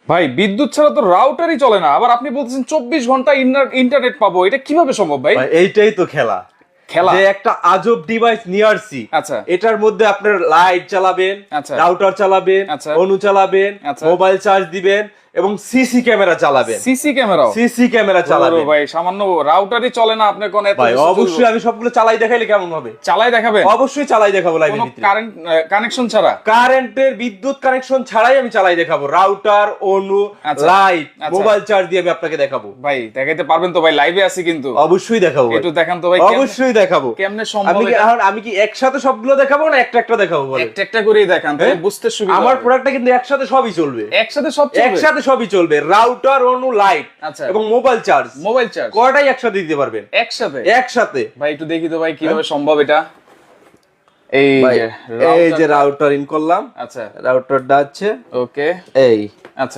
ভাই বিদ্যুৎ ছাড়া তো রাউটারই চলে না, আবার আপনি বলতেছেন 24 ঘন্টা ইন্টারনেট পাবো, এটা কিভাবে সম্ভব ভাই? ভাই এইটাই তো খেলা খেলা? যে একটা আজব ডিভাইস নিয়ে আসছি। আচ্ছা। এটার মধ্যে আপনার লাইট চালাবেন, আচ্ছা। রাউটার চালাবেন, আচ্ছা। অনু চালাবেন, আচ্ছা। মোবাইল চার্জ দিবেন এবং সিসি ক্যামেরা চালাবেন। সিসি ক্যামেরাও? সিসি ক্যামেরা চালাবেন। ভাই সামান্য রাউটারই চলে না, আপনার কোন এত ভাই কিছু অবশ্যই চলবে? আমি সবগুলো চালাই দেখাইলে কেমন হবে? চালাই দেখাবেন? অবশ্যই চালাই দেখাবো লাইভের কোনো ভিতরে। কারেন্ট কানেকশন ছাড়া? কারেন্টের বিদ্যুৎ কানেকশন ছাড়াই আমি চালাই দেখাবো। রাউটার, অনু, আচ্ছা। লাইট, আচ্ছা। মোবাইল চার্জ দিয়ে আমি আপনাকে দেখাবো। ভাই দেখাইতে পারবেন তো ভাই? লাইভে আছি কিন্তু। অবশ্যই দেখাবো ভাই। একটু দেখান তো ভাই। অবশ্যই দেখাবো। কেমনে সম্ভব? আমি কি একসাথে সবগুলো দেখাবো না একটা একটা দেখাবো বলে? একটা একটা করেই দেখান তাহলে বুঝতে সুবিধা আমার হবে। প্রোডাক্টটা কিন্তু একসাথে সবই চলবে। একসাথে সব চলবে? একসাথে সবই চলবে। রাউটার, অনু, লাইট আচ্ছা। এবং মোবাইল চার্জ, মোবাইল চার্জ কয়টাই একসাথে দিতে পারবেন। একসাথে? একসাথে। ভাই একটু দেখি তো ভাই কিভাবে সম্ভব এটা। এই ভাই, যে এই যে রাউটার ইন করলাম। আচ্ছা। রাউটারটা আছে ওকে। এই আচ্ছা।